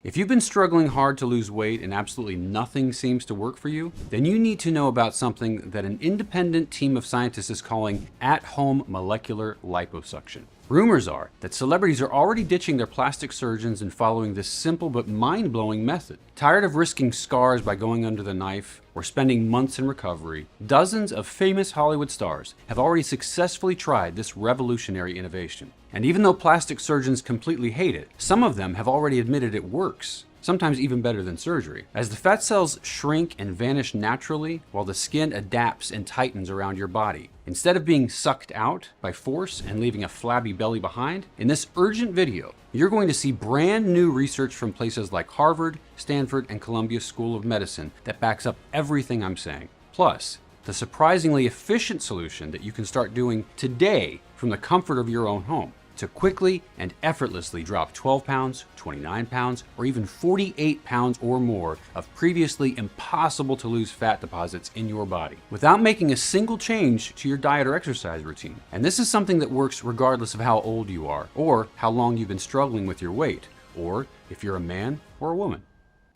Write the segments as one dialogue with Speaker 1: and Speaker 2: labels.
Speaker 1: If you've been struggling hard to lose weight and absolutely nothing seems to work for you, then you need to know about something that an independent team of scientists is calling at-home molecular liposuction. Rumors are that celebrities are already ditching their plastic surgeons and following this simple but mind-blowing method. Tired of risking scars by going under the knife or spending months in recovery, dozens of famous Hollywood stars have already successfully tried this revolutionary innovation. And even though plastic surgeons completely hate it, some of them have already admitted it works. Sometimes even better than surgery, as the fat cells shrink and vanish naturally while the skin adapts and tightens around your body. Instead of being sucked out by force and leaving a flabby belly behind, in this urgent video, you're going to see brand new research from places like Harvard, Stanford, and Columbia School of Medicine that backs up everything I'm saying. Plus, the surprisingly efficient solution that you can start doing today from the comfort of your own home to quickly and effortlessly drop 12 pounds, 29 pounds, or even 48 pounds or more of previously impossible to lose fat deposits in your body without making a single change to your diet or exercise routine. And this is something that works regardless of how old you are, or how long you've been struggling with your weight, or if you're a man or a woman.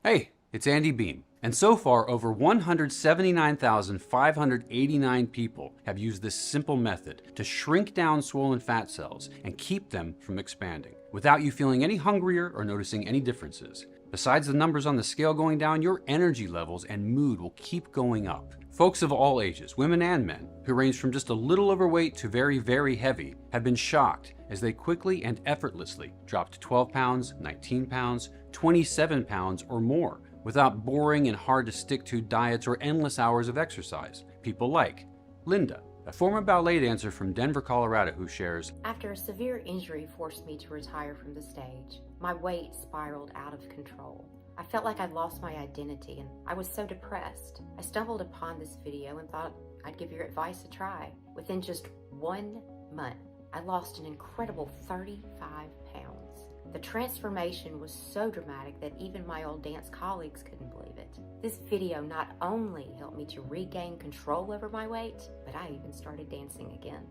Speaker 1: Hey, it's Andy Beam. And so far, over 179,589 people have used this simple method to shrink down swollen fat cells and keep them from expanding, without you feeling any hungrier or noticing any differences. Besides the numbers on the scale going down, your energy levels and mood will keep going up. Folks of all ages, women and men, who range from just a little overweight to very, very heavy, have been shocked as they quickly and effortlessly dropped 12 pounds, 19 pounds, 27 pounds or more, without boring and hard to stick to diets or endless hours of exercise. People like Linda, a former ballet dancer from Denver, Colorado, who shares,
Speaker 2: "After a severe injury forced me to retire from the stage, my weight spiraled out of control. I felt like I'd lost my identity and I was so depressed. I stumbled upon this video and thought I'd give your advice a try. Within just 1 month, I lost an incredible 35 pounds. The transformation was so dramatic that even my old dance colleagues couldn't believe it. This video not only helped me to regain control over my weight, but I even started dancing again."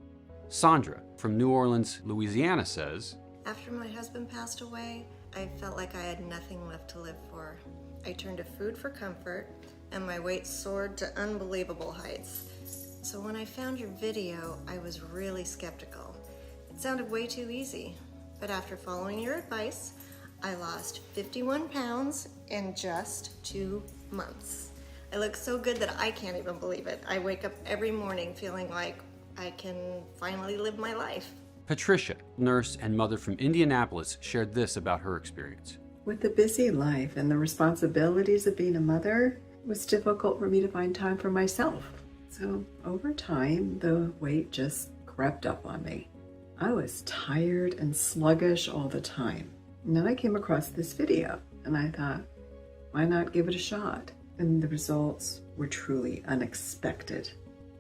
Speaker 1: Sandra from New Orleans, Louisiana says,
Speaker 3: "After my husband passed away, I felt like I had nothing left to live for. I turned to food for comfort, and my weight soared to unbelievable heights. So when I found your video, I was really skeptical. It sounded way too easy. But after following your advice, I lost 51 pounds in just 2 months. I look so good that I can't even believe it. I wake up every morning feeling like I can finally live my life."
Speaker 1: Patricia, nurse and mother from Indianapolis, shared this about her experience.
Speaker 4: With the busy life and the responsibilities of being a mother, it was difficult for me to find time for myself. So over time, the weight just crept up on me. I was tired and sluggish all the time. And then I came across this video and I thought, why not give it a shot? And the results were truly unexpected.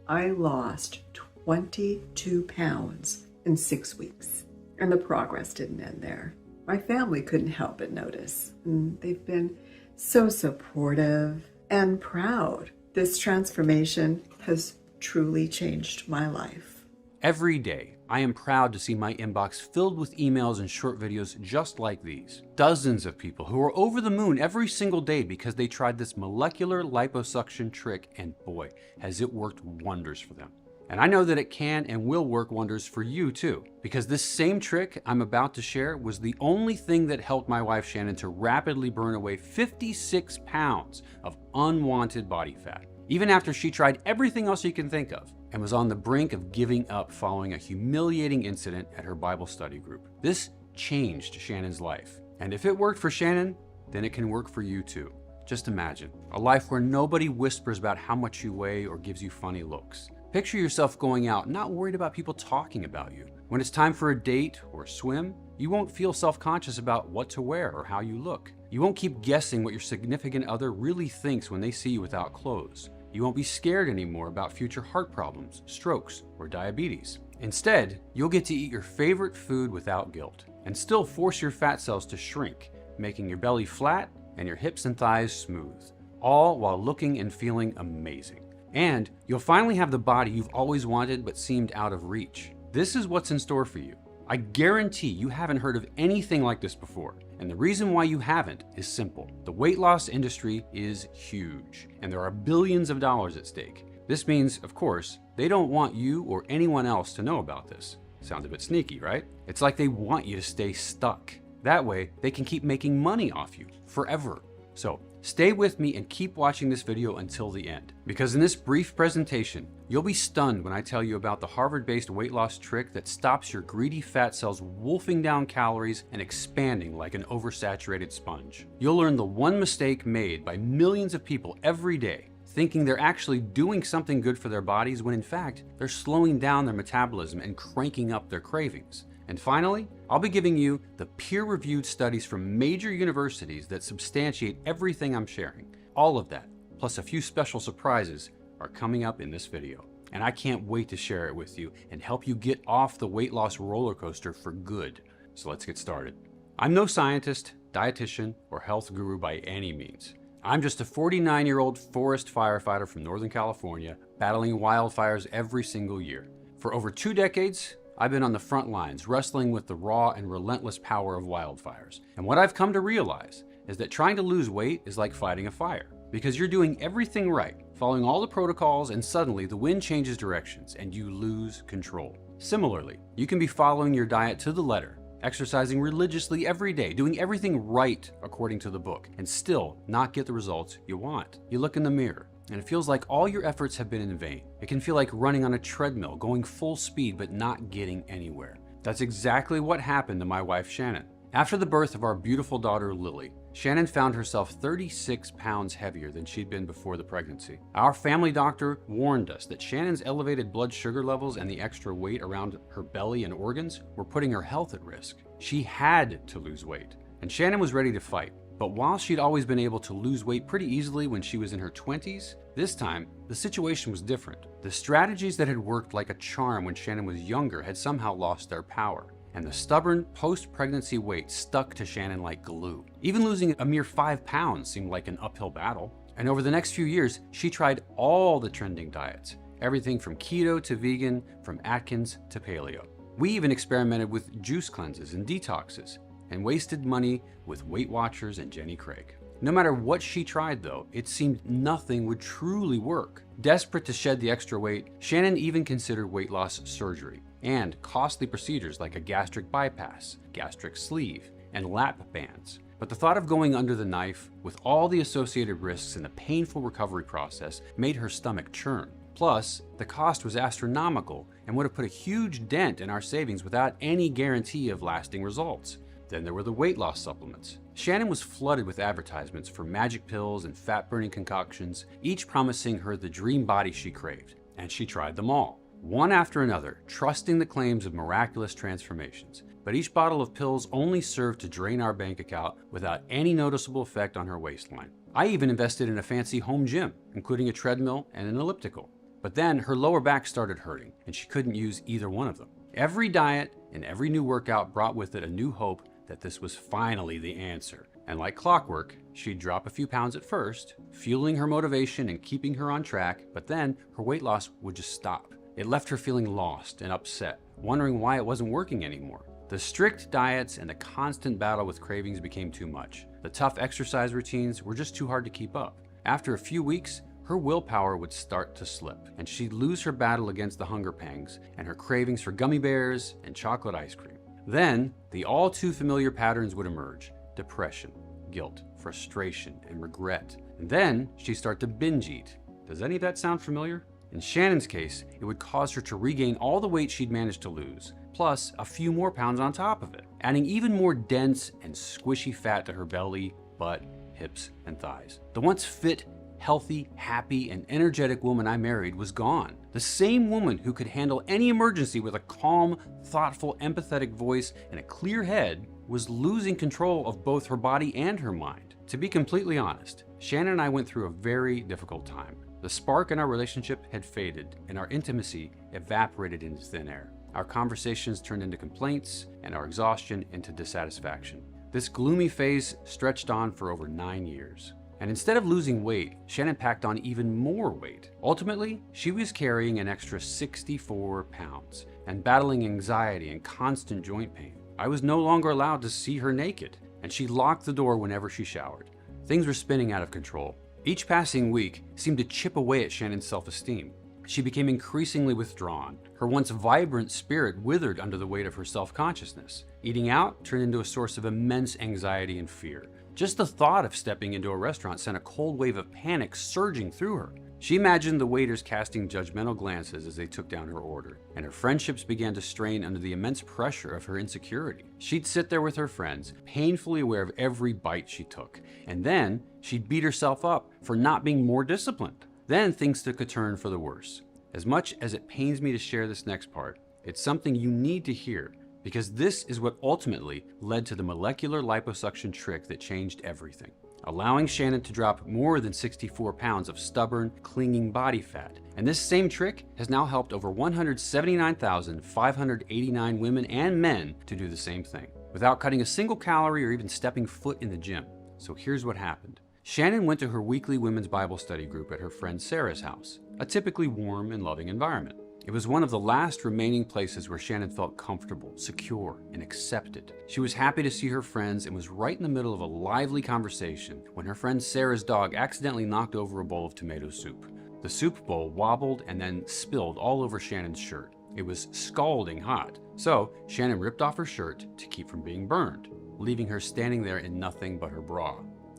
Speaker 4: I lost 22 pounds in 6 weeks, and the progress didn't end there. My family couldn't help but notice, and they've been so supportive and proud. This transformation has truly changed my life.
Speaker 1: Every day, I am proud to see my inbox filled with emails and short videos just like these. Dozens of people who are over the moon every single day because they tried this molecular liposuction trick, and boy, has it worked wonders for them. And I know that it can and will work wonders for you too, because this same trick I'm about to share was the only thing that helped my wife Shannon to rapidly burn away 56 pounds of unwanted body fat, even after she tried everything else you can think of, and was on the brink of giving up following a humiliating incident at her Bible study group. This changed Shannon's life. And if it worked for Shannon, then it can work for you too. Just imagine a life where nobody whispers about how much you weigh or gives you funny looks. Picture yourself going out, not worried about people talking about you. When it's time for a date or a swim, you won't feel self-conscious about what to wear or how you look. You won't keep guessing what your significant other really thinks when they see you without clothes. You won't be scared anymore about future heart problems, strokes, or diabetes. Instead, you'll get to eat your favorite food without guilt and still force your fat cells to shrink, making your belly flat and your hips and thighs smooth, all while looking and feeling amazing. And you'll finally have the body you've always wanted but seemed out of reach. This is what's in store for you. I guarantee you haven't heard of anything like this before. And the reason why you haven't is simple. The weight loss industry is huge, and there are billions of dollars at stake. This means, of course, they don't want you or anyone else to know about this. Sounds a bit sneaky, right? It's like they want you to stay stuck. That way, they can keep making money off you forever. So stay with me and keep watching this video until the end, because in this brief presentation, you'll be stunned when I tell you about the Harvard-based weight loss trick that stops your greedy fat cells wolfing down calories and expanding like an oversaturated sponge. You'll learn the one mistake made by millions of people every day, thinking they're actually doing something good for their bodies when in fact, they're slowing down their metabolism and cranking up their cravings. And finally, I'll be giving you the peer-reviewed studies from major universities that substantiate everything I'm sharing. All of that, plus a few special surprises, are coming up in this video. And I can't wait to share it with you and help you get off the weight loss roller coaster for good. So let's get started. I'm no scientist, dietitian, or health guru by any means. I'm just a 49-year-old forest firefighter from Northern California, battling wildfires every single year. For over 2 decades, I've been on the front lines, wrestling with the raw and relentless power of wildfires. And what I've come to realize is that trying to lose weight is like fighting a fire, because you're doing everything right, following all the protocols, and suddenly the wind changes directions and you lose control. Similarly, you can be following your diet to the letter, exercising religiously every day, doing everything right according to the book, and still not get the results you want. You look in the mirror, and it feels like all your efforts have been in vain. It can feel like running on a treadmill, going full speed, but not getting anywhere. That's exactly what happened to my wife, Shannon. After the birth of our beautiful daughter, Lily, Shannon found herself 36 pounds heavier than she'd been before the pregnancy. Our family doctor warned us that Shannon's elevated blood sugar levels and the extra weight around her belly and organs were putting her health at risk. She had to lose weight, and Shannon was ready to fight. But while she'd always been able to lose weight pretty easily when she was in her 20s, this time, the situation was different. The strategies that had worked like a charm when Shannon was younger had somehow lost their power, and the stubborn post-pregnancy weight stuck to Shannon like glue. Even losing a mere 5 pounds seemed like an uphill battle. And over the next few years, she tried all the trending diets, everything from keto to vegan, from Atkins to paleo. We even experimented with juice cleanses and detoxes, and wasted money with Weight Watchers and Jenny Craig. No matter what she tried though, it seemed nothing would truly work. Desperate to shed the extra weight, Shannon even considered weight loss surgery and costly procedures like a gastric bypass, gastric sleeve, and lap bands. But the thought of going under the knife with all the associated risks and the painful recovery process made her stomach churn. Plus, the cost was astronomical and would have put a huge dent in our savings without any guarantee of lasting results. Then there were the weight loss supplements. Shannon was flooded with advertisements for magic pills and fat-burning concoctions, each promising her the dream body she craved. And she tried them all, one after another, trusting the claims of miraculous transformations. But each bottle of pills only served to drain our bank account without any noticeable effect on her waistline. I even invested in a fancy home gym, including a treadmill and an elliptical. But then her lower back started hurting, and she couldn't use either one of them. Every diet and every new workout brought with it a new hope that this was finally the answer. And like clockwork, she'd drop a few pounds at first, fueling her motivation and keeping her on track, but then her weight loss would just stop. It left her feeling lost and upset, wondering why it wasn't working anymore. The strict diets and the constant battle with cravings became too much. The tough exercise routines were just too hard to keep up. After a few weeks, her willpower would start to slip, and she'd lose her battle against the hunger pangs and her cravings for gummy bears and chocolate ice cream. Then, the all too familiar patterns would emerge: depression, guilt, frustration, and regret. And then she'd start to binge eat. Does any of that sound familiar? In Shannon's case, it would cause her to regain all the weight she'd managed to lose, plus a few more pounds on top of it, adding even more dense and squishy fat to her belly, butt, hips, and thighs. The once fit, healthy, happy, and energetic woman I married was gone. The same woman who could handle any emergency with a calm, thoughtful, empathetic voice and a clear head was losing control of both her body and her mind. To be completely honest, Shannon and I went through a very difficult time. The spark in our relationship had faded, and our intimacy evaporated into thin air. Our conversations turned into complaints, and our exhaustion into dissatisfaction. This gloomy phase stretched on for over 9 years. And instead of losing weight, Shannon packed on even more weight. Ultimately, she was carrying an extra 64 pounds and battling anxiety and constant joint pain. I was no longer allowed to see her naked. and she locked the door whenever she showered. Things were spinning out of control. Each passing week seemed to chip away at Shannon's self-esteem. She became increasingly withdrawn. Her once vibrant spirit withered under the weight of her self-consciousness. Eating out turned into a source of immense anxiety and fear. Just the thought of stepping into a restaurant sent a cold wave of panic surging through her. She imagined the waiters casting judgmental glances as they took down her order, and her friendships began to strain under the immense pressure of her insecurity. She'd sit there with her friends, painfully aware of every bite she took, and then she'd beat herself up for not being more disciplined. Then things took a turn for the worse. As much as it pains me to share this next part, it's something you need to hear, because this is what ultimately led to the molecular liposuction trick that changed everything, allowing Shannon to drop more than 64 pounds of stubborn, clinging body fat. And this same trick has now helped over 179,589 women and men to do the same thing, without cutting a single calorie or even stepping foot in the gym. So here's what happened. Shannon went to her weekly women's Bible study group at her friend Sarah's house, a typically warm and loving environment. It was one of the last remaining places where Shannon felt comfortable, secure, and accepted. She was happy to see her friends and was right in the middle of a lively conversation when her friend Sarah's dog accidentally knocked over a bowl of tomato soup. The soup bowl wobbled and then spilled all over Shannon's shirt. It was scalding hot, so Shannon ripped off her shirt to keep from being burned, leaving her standing there in nothing but her bra.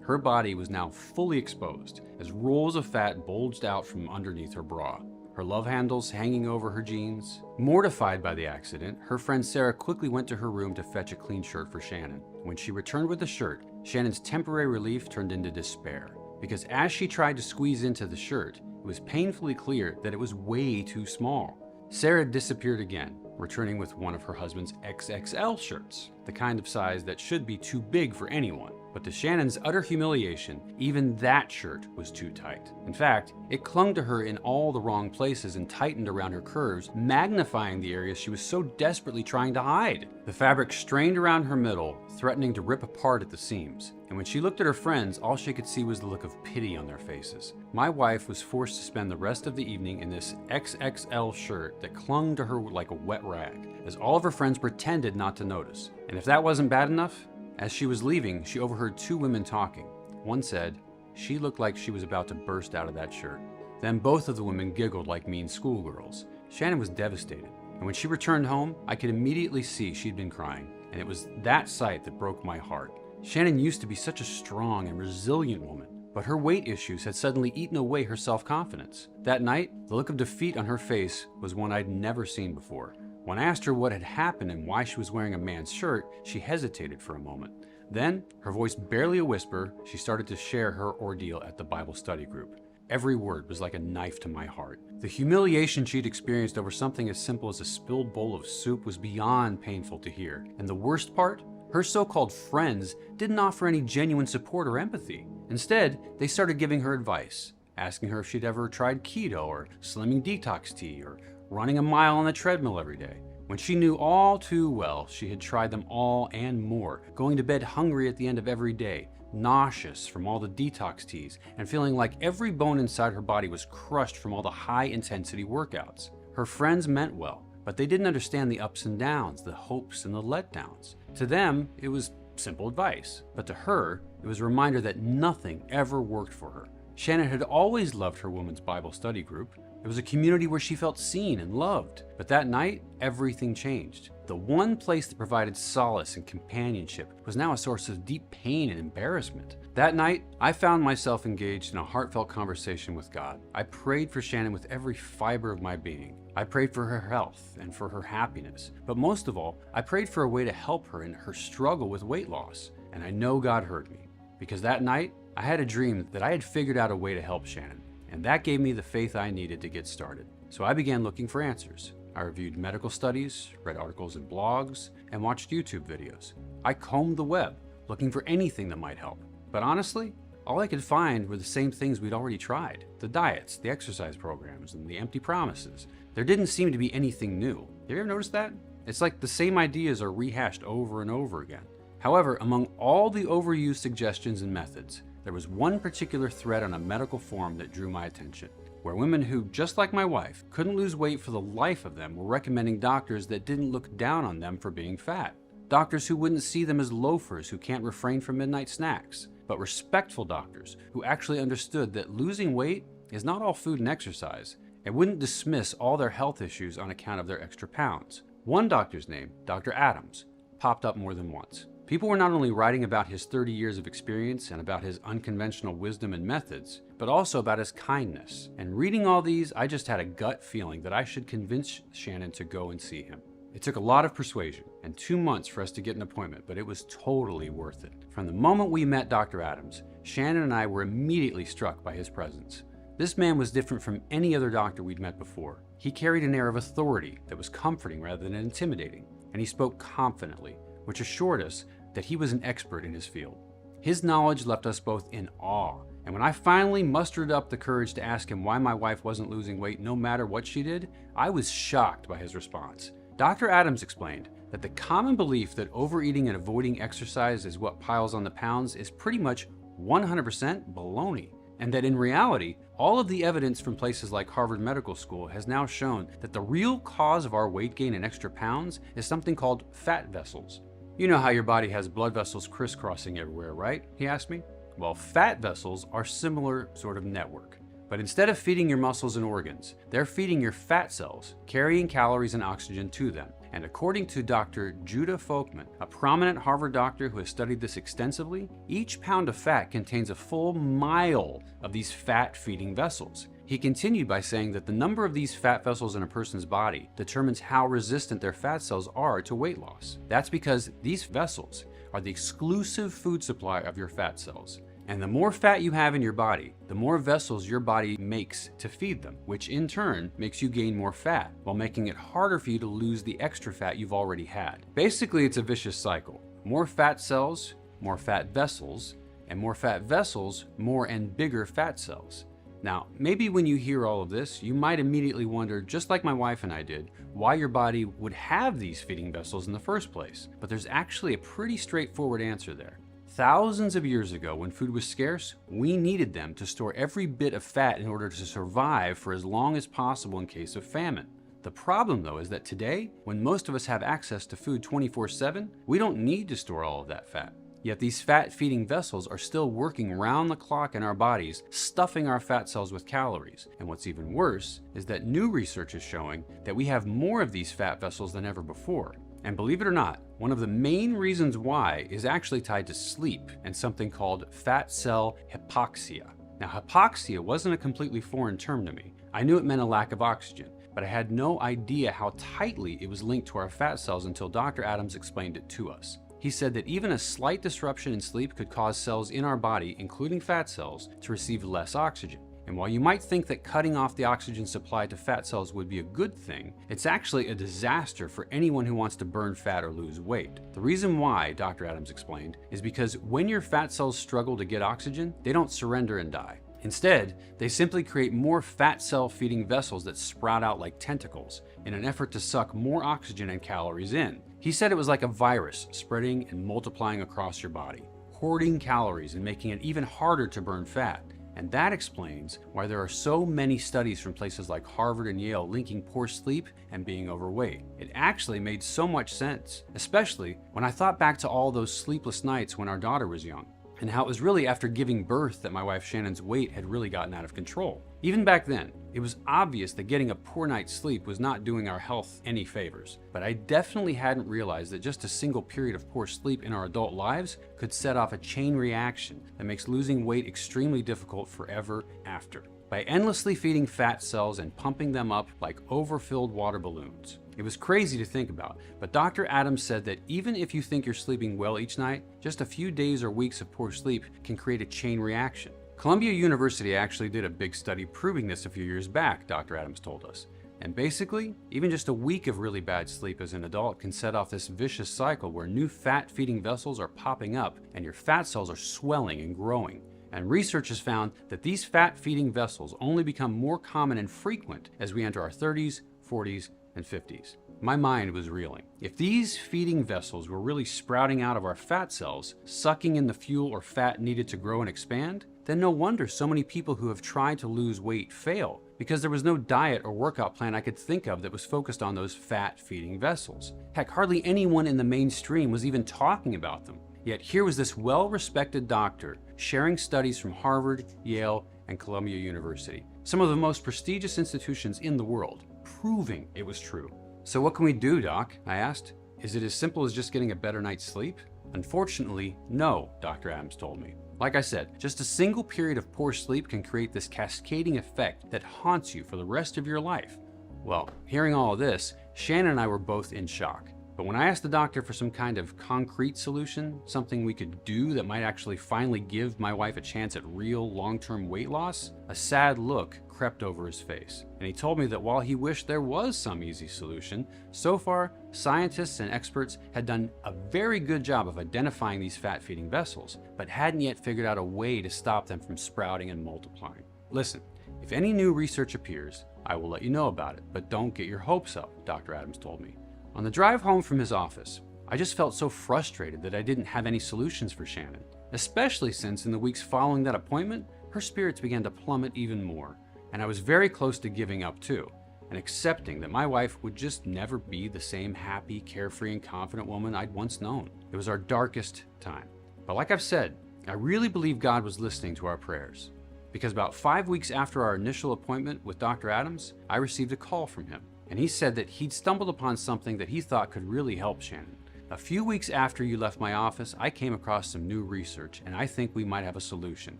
Speaker 1: Her body was now fully exposed as rolls of fat bulged out from underneath her bra, her love handles hanging over her jeans. Mortified by the accident, her friend Sarah quickly went to her room to fetch a clean shirt for Shannon. When she returned with the shirt, Shannon's temporary relief turned into despair, because as she tried to squeeze into the shirt, it was painfully clear that it was way too small. Sarah disappeared again, returning with one of her husband's XXL shirts, the kind of size that should be too big for anyone. But to Shannon's utter humiliation, even that shirt was too tight. In fact, it clung to her in all the wrong places and tightened around her curves, magnifying the areas she was so desperately trying to hide. The fabric strained around her middle, threatening to rip apart at the seams. And when she looked at her friends, all she could see was the look of pity on their faces. My wife was forced to spend the rest of the evening in this XXL shirt that clung to her like a wet rag, as all of her friends pretended not to notice. And if that wasn't bad enough, as she was leaving, she overheard two women talking. One said, she looked like she was about to burst out of that shirt. Then both of the women giggled like mean schoolgirls. Shannon was devastated, and when she returned home, I could immediately see she'd been crying, and it was that sight that broke my heart. Shannon used to be such a strong and resilient woman, but her weight issues had suddenly eaten away her self-confidence. That night, the look of defeat on her face was one I'd never seen before. When I asked her what had happened and why she was wearing a man's shirt, she hesitated for a moment. Then, her voice barely a whisper, she started to share her ordeal at the Bible study group. Every word was like a knife to my heart. The humiliation she'd experienced over something as simple as a spilled bowl of soup was beyond painful to hear. And the worst part? Her so-called friends didn't offer any genuine support or empathy. Instead, they started giving her advice, asking her if she'd ever tried keto or slimming detox tea or running a mile on the treadmill every day, when she knew all too well she had tried them all and more, going to bed hungry at the end of every day, nauseous from all the detox teas, and feeling like every bone inside her body was crushed from all the high-intensity workouts. Her friends meant well, but they didn't understand the ups and downs, the hopes and the letdowns. To them, it was simple advice, but to her, it was a reminder that nothing ever worked for her. Shannon had always loved her women's Bible study group. It was a community where she felt seen and loved. But that night, everything changed. The one place that provided solace and companionship was now a source of deep pain and embarrassment. That night, I found myself engaged in a heartfelt conversation with God. I prayed for Shannon with every fiber of my being. I prayed for her health and for her happiness. But most of all, I prayed for a way to help her in her struggle with weight loss. And I know God heard me, because that night, I had a dream that I had figured out a way to help Shannon. And that gave me the faith I needed to get started. So I began looking for answers. I reviewed medical studies, read articles and blogs, and watched YouTube videos. I combed the web, looking for anything that might help. But honestly, all I could find were the same things we'd already tried. The diets, the exercise programs, and the empty promises. There didn't seem to be anything new. Have you ever noticed that? It's like the same ideas are rehashed over and over again. However, among all the overused suggestions and methods, there was one particular thread on a medical forum that drew my attention, where women who, just like my wife, couldn't lose weight for the life of them were recommending doctors that didn't look down on them for being fat. doctors who wouldn't see them as loafers who can't refrain from midnight snacks, but respectful doctors who actually understood that losing weight is not all food and exercise, and wouldn't dismiss all their health issues on account of their extra pounds. One doctor's name, Dr. Adams, popped up more than once. People were not only writing about his 30 years of experience and about his unconventional wisdom and methods, but also about his kindness. And reading all these, I just had a gut feeling that I should convince Shannon to go and see him. It took a lot of persuasion and 2 months for us to get an appointment, but it was totally worth it. From the moment we met Dr. Adams, Shannon and I were immediately struck by his presence. This man was different from any other doctor we'd met before. He carried an air of authority that was comforting rather than intimidating, and he spoke confidently, which assured us that he was an expert in his field. His knowledge left us both in awe, and when I finally mustered up the courage to ask him why my wife wasn't losing weight no matter what she did, I was shocked by his response. Dr. Adams explained that the common belief that overeating and avoiding exercise is what piles on the pounds is pretty much 100% baloney, and that in reality, all of the evidence from places like Harvard Medical School has now shown that the real cause of our weight gain and extra pounds is something called fat vessels. You know how your body has blood vessels crisscrossing everywhere, right? He asked me. Well, fat vessels are similar sort of network. But instead of feeding your muscles and organs, they're feeding your fat cells, carrying calories and oxygen to them. And according to Dr. Judah Folkman, a prominent Harvard doctor who has studied this extensively, each pound of fat contains a full mile of these fat-feeding vessels. He continued by saying that the number of these fat vessels in a person's body determines how resistant their fat cells are to weight loss. That's because these vessels are the exclusive food supply of your fat cells. And the more fat you have in your body, the more vessels your body makes to feed them, which in turn makes you gain more fat, while making it harder for you to lose the extra fat you've already had. Basically, it's a vicious cycle. More fat cells, more fat vessels, and more fat vessels, more and bigger fat cells. Now, maybe when you hear all of this, you might immediately wonder, just like my wife and I did, why your body would have these feeding vessels in the first place. But there's actually a pretty straightforward answer there. Thousands of years ago, when food was scarce, we needed them to store every bit of fat in order to survive for as long as possible in case of famine. The problem, though, is that today, when most of us have access to food 24/7, we don't need to store all of that fat. Yet these fat-feeding vessels are still working round the clock in our bodies, stuffing our fat cells with calories. And what's even worse is that new research is showing that we have more of these fat vessels than ever before. And believe it or not, one of the main reasons why is actually tied to sleep and something called fat cell hypoxia. Now, hypoxia wasn't a completely foreign term to me. I knew it meant a lack of oxygen, but I had no idea how tightly it was linked to our fat cells until Dr. Adams explained it to us. He said that even a slight disruption in sleep could cause cells in our body, including fat cells, to receive less oxygen. And while you might think that cutting off the oxygen supply to fat cells would be a good thing, it's actually a disaster for anyone who wants to burn fat or lose weight. The reason why, Dr. Adams explained, is because when your fat cells struggle to get oxygen, they don't surrender and die. Instead, they simply create more fat cell feeding vessels that sprout out like tentacles in an effort to suck more oxygen and calories in. He said it was like a virus spreading and multiplying across your body, hoarding calories and making it even harder to burn fat. And that explains why there are so many studies from places like Harvard and Yale linking poor sleep and being overweight. It actually made so much sense, especially when I thought back to all those sleepless nights when our daughter was young, and how it was really after giving birth that my wife Shannon's weight had really gotten out of control. Even back then, it was obvious that getting a poor night's sleep was not doing our health any favors, but I definitely hadn't realized that just a single period of poor sleep in our adult lives could set off a chain reaction that makes losing weight extremely difficult forever after, by endlessly feeding fat cells and pumping them up like overfilled water balloons. It was crazy to think about, but Dr. Adams said that even if you think you're sleeping well each night, just a few days or weeks of poor sleep can create a chain reaction. Columbia University actually did a big study proving this a few years back, Dr. Adams told us. And basically, even just a week of really bad sleep as an adult can set off this vicious cycle where new fat-feeding vessels are popping up and your fat cells are swelling and growing. And research has found that these fat-feeding vessels only become more common and frequent as we enter our 30s, 40s, and 50s. My mind was reeling. If these feeding vessels were really sprouting out of our fat cells, sucking in the fuel or fat needed to grow and expand, then no wonder so many people who have tried to lose weight fail, because there was no diet or workout plan I could think of that was focused on those fat-feeding vessels. Heck, hardly anyone in the mainstream was even talking about them. Yet here was this well-respected doctor sharing studies from Harvard, Yale, and Columbia University, some of the most prestigious institutions in the world, proving it was true. So what can we do, Doc? I asked. Is it as simple as just getting a better night's sleep? Unfortunately, no, Dr. Adams told me. Like I said, just a single period of poor sleep can create this cascading effect that haunts you for the rest of your life. Well, hearing all of this, Shannon and I were both in shock. But when I asked the doctor for some kind of concrete solution, something we could do that might actually finally give my wife a chance at real long-term weight loss, a sad look crept over his face. And he told me that while he wished there was some easy solution, so far, scientists and experts had done a very good job of identifying these fat-feeding vessels, but hadn't yet figured out a way to stop them from sprouting and multiplying. Listen, if any new research appears, I will let you know about it, but don't get your hopes up, Dr. Adams told me. On the drive home from his office, I just felt so frustrated that I didn't have any solutions for Shannon, especially since in the weeks following that appointment, her spirits began to plummet even more, and I was very close to giving up too, and accepting that my wife would just never be the same happy, carefree, and confident woman I'd once known. It was our darkest time. But like I've said, I really believe God was listening to our prayers, because about 5 weeks after our initial appointment with Dr. Adams, I received a call from him. And he said that he'd stumbled upon something that he thought could really help Shannon. A few weeks after you left my office, I came across some new research, and I think we might have a solution,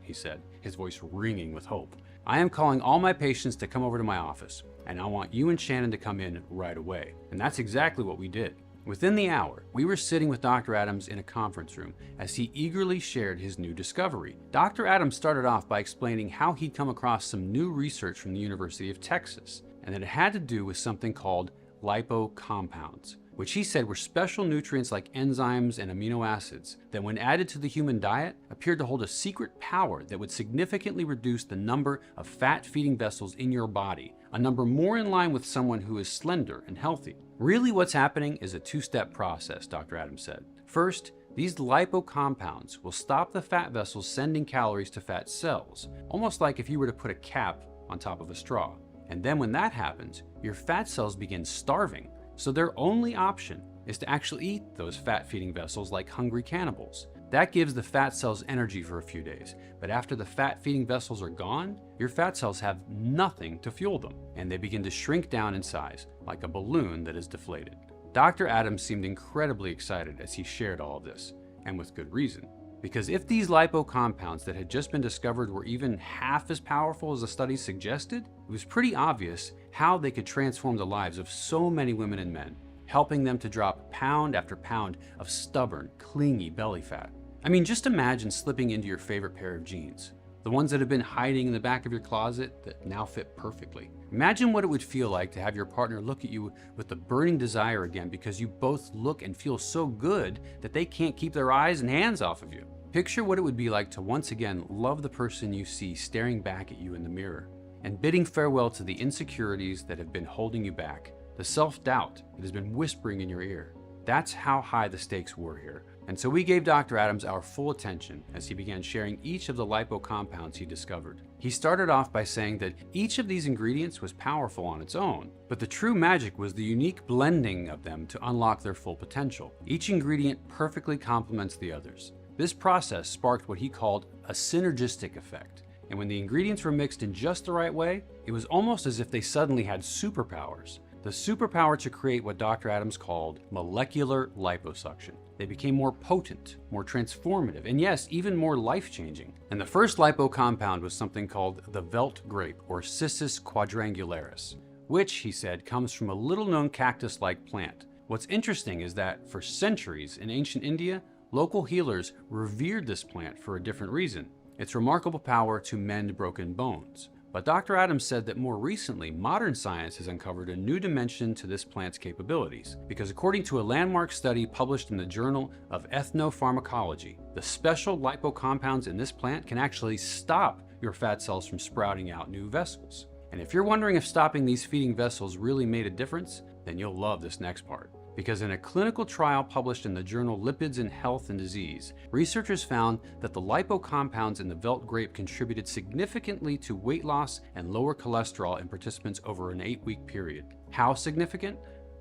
Speaker 1: he said, his voice ringing with hope. I am calling all my patients to come over to my office, and I want you and Shannon to come in right away. And that's exactly what we did. Within the hour, we were sitting with Dr. Adams in a conference room as he eagerly shared his new discovery. Dr. Adams started off by explaining how he'd come across some new research from the University of Texas, and that it had to do with something called Lipo Compounds, which he said were special nutrients like enzymes and amino acids that, when added to the human diet, appeared to hold a secret power that would significantly reduce the number of fat-feeding vessels in your body, a number more in line with someone who is slender and healthy. Really, what's happening is a two-step process, Dr. Adams said. First, these lipo compounds will stop the fat vessels sending calories to fat cells, almost like if you were to put a cap on top of a straw. And then when that happens, your fat cells begin starving, so their only option is to actually eat those fat-feeding vessels like hungry cannibals. That gives the fat cells energy for a few days, but after the fat-feeding vessels are gone, your fat cells have nothing to fuel them, and they begin to shrink down in size, like a balloon that is deflated. Dr. Adams seemed incredibly excited as he shared all of this, and with good reason. Because if these lipo compounds that had just been discovered were even half as powerful as the studies suggested, it was pretty obvious how they could transform the lives of so many women and men, helping them to drop pound after pound of stubborn, clingy belly fat. I mean, just imagine slipping into your favorite pair of jeans, the ones that have been hiding in the back of your closet that now fit perfectly. Imagine what it would feel like to have your partner look at you with the burning desire again because you both look and feel so good that they can't keep their eyes and hands off of you. Picture what it would be like to once again love the person you see staring back at you in the mirror, and bidding farewell to the insecurities that have been holding you back, the self-doubt that has been whispering in your ear. That's how high the stakes were here. And so we gave Dr. Adams our full attention as he began sharing each of the lipo compounds he discovered. He started off by saying that each of these ingredients was powerful on its own, but the true magic was the unique blending of them to unlock their full potential. Each ingredient perfectly complements the others. This process sparked what he called a synergistic effect, and when the ingredients were mixed in just the right way, it was almost as if they suddenly had superpowers. The superpower to create what Dr. Adams called molecular liposuction. They became more potent, more transformative, and yes, even more life-changing. And the first lipo compound was something called the Velt grape, or Cissus quadrangularis, which, he said, comes from a little-known cactus-like plant. What's interesting is that for centuries in ancient India, local healers revered this plant for a different reason: its remarkable power to mend broken bones. But Dr. Adams said that more recently, modern science has uncovered a new dimension to this plant's capabilities, because according to a landmark study published in the Journal of Ethnopharmacology, the special lipo compounds in this plant can actually stop your fat cells from sprouting out new vessels. And if you're wondering if stopping these feeding vessels really made a difference, then you'll love this next part. because in a clinical trial published in the journal Lipids in Health and Disease, researchers found that the lipo compounds in the Velt grape contributed significantly to weight loss and lower cholesterol in participants over an 8-week period. How significant?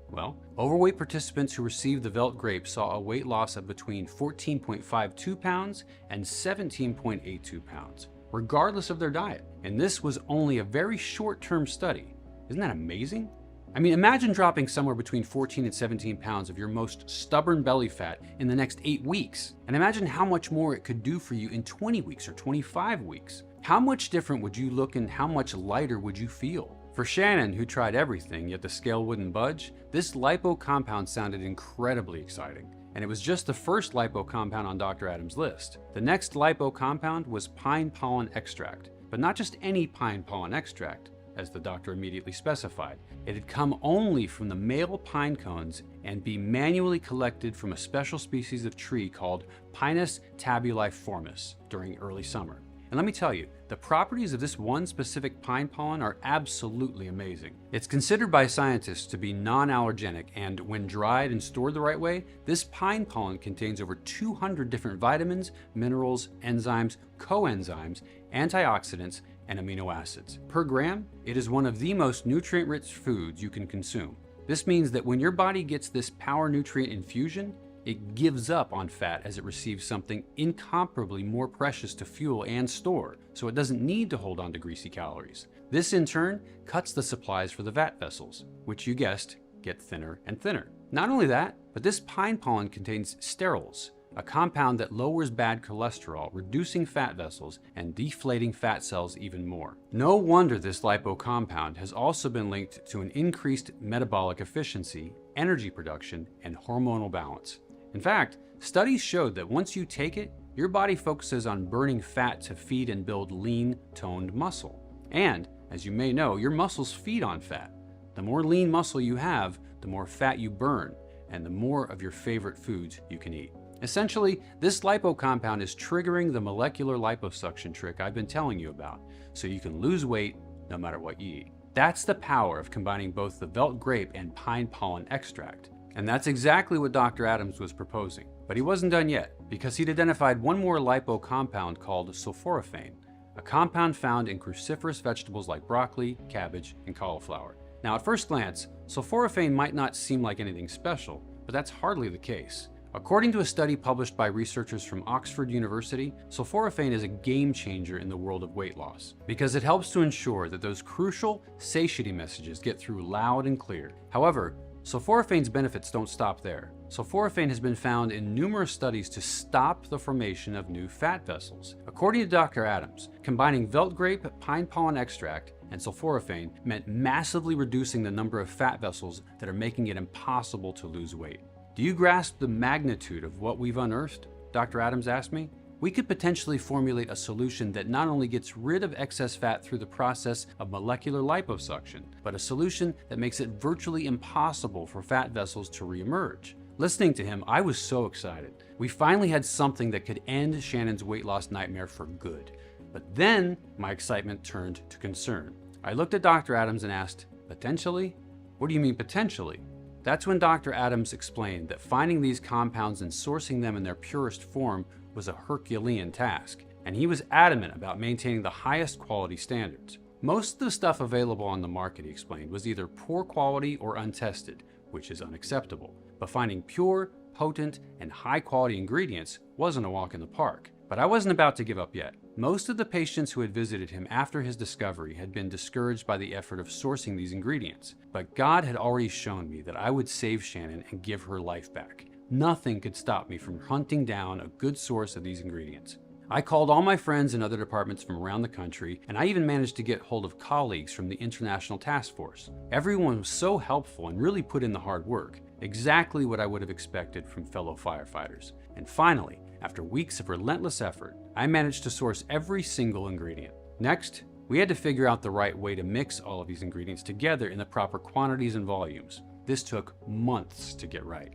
Speaker 1: Well, overweight participants who received the Velt grape saw a weight loss of between 14.52 pounds and 17.82 pounds, regardless of their diet. And this was only a very short-term study. Isn't that amazing? I mean, imagine dropping somewhere between 14 and 17 pounds of your most stubborn belly fat in the next 8 weeks. And imagine how much more it could do for you in 20 weeks or 25 weeks. How much different would you look and how much lighter would you feel? For Shannon, who tried everything, yet the scale wouldn't budge, this lipo compound sounded incredibly exciting. And it was just the first lipo compound on Dr. Adams' list. The next lipo compound was pine pollen extract, but not just any pine pollen extract, as the doctor immediately specified. It had come only from the male pine cones and be manually collected from a special species of tree called Pinus tabuliformis during early summer. And let me tell you, the properties of this one specific pine pollen are absolutely amazing. It's considered by scientists to be non-allergenic, and when dried and stored the right way, this pine pollen contains over 200 different vitamins, minerals, enzymes, coenzymes, antioxidants, and amino acids. Per gram, it is one of the most nutrient-rich foods you can consume. This means that when your body gets this power nutrient infusion, it gives up on fat as it receives something incomparably more precious to fuel and store, so it doesn't need to hold on to greasy calories. This in turn cuts the supplies for the fat vessels, which you guessed, get thinner and thinner. Not only that, but this pine pollen contains sterols, a compound that lowers bad cholesterol, reducing fat vessels and deflating fat cells even more. No wonder this lipo compound has also been linked to an increased metabolic efficiency, energy production, and hormonal balance. In fact, studies showed that once you take it, your body focuses on burning fat to feed and build lean, toned muscle. And, as you may know, your muscles feed on fat. The more lean muscle you have, the more fat you burn, and the more of your favorite foods you can eat. Essentially, this lipo compound is triggering the molecular liposuction trick I've been telling you about, so you can lose weight no matter what you eat. That's the power of combining both the Velt grape and pine pollen extract. And that's exactly what Dr. Adams was proposing. But he wasn't done yet, because he'd identified one more lipo compound called sulforaphane, a compound found in cruciferous vegetables like broccoli, cabbage, and cauliflower. Now, at first glance, sulforaphane might not seem like anything special, but that's hardly the case. According to a study published by researchers from Oxford University, sulforaphane is a game changer in the world of weight loss because it helps to ensure that those crucial satiety messages get through loud and clear. However, sulforaphane's benefits don't stop there. Sulforaphane has been found in numerous studies to stop the formation of new fat vessels. According to Dr. Adams, combining Velt grape, pine pollen extract, and sulforaphane meant massively reducing the number of fat vessels that are making it impossible to lose weight. Do you grasp the magnitude of what we've unearthed? Dr. Adams asked me. We could potentially formulate a solution that not only gets rid of excess fat through the process of molecular liposuction, but a solution that makes it virtually impossible for fat vessels to reemerge. Listening to him, I was so excited. We finally had something that could end Shannon's weight loss nightmare for good. But then my excitement turned to concern. I looked at Dr. Adams and asked, potentially? What do you mean potentially? That's when Dr. Adams explained that finding these compounds and sourcing them in their purest form was a Herculean task, and he was adamant about maintaining the highest quality standards. Most of the stuff available on the market, he explained, was either poor quality or untested, which is unacceptable. But finding pure, potent, and high-quality ingredients wasn't a walk in the park. But I wasn't about to give up yet. Most of the patients who had visited him after his discovery had been discouraged by the effort of sourcing these ingredients. But God had already shown me that I would save Shannon and give her life back. Nothing could stop me from hunting down a good source of these ingredients. I called all my friends in other departments from around the country, and I even managed to get hold of colleagues from the International Task Force. Everyone was so helpful and really put in the hard work, exactly what I would have expected from fellow firefighters. And finally, after weeks of relentless effort, I managed to source every single ingredient. Next, we had to figure out the right way to mix all of these ingredients together in the proper quantities and volumes. This took months to get right,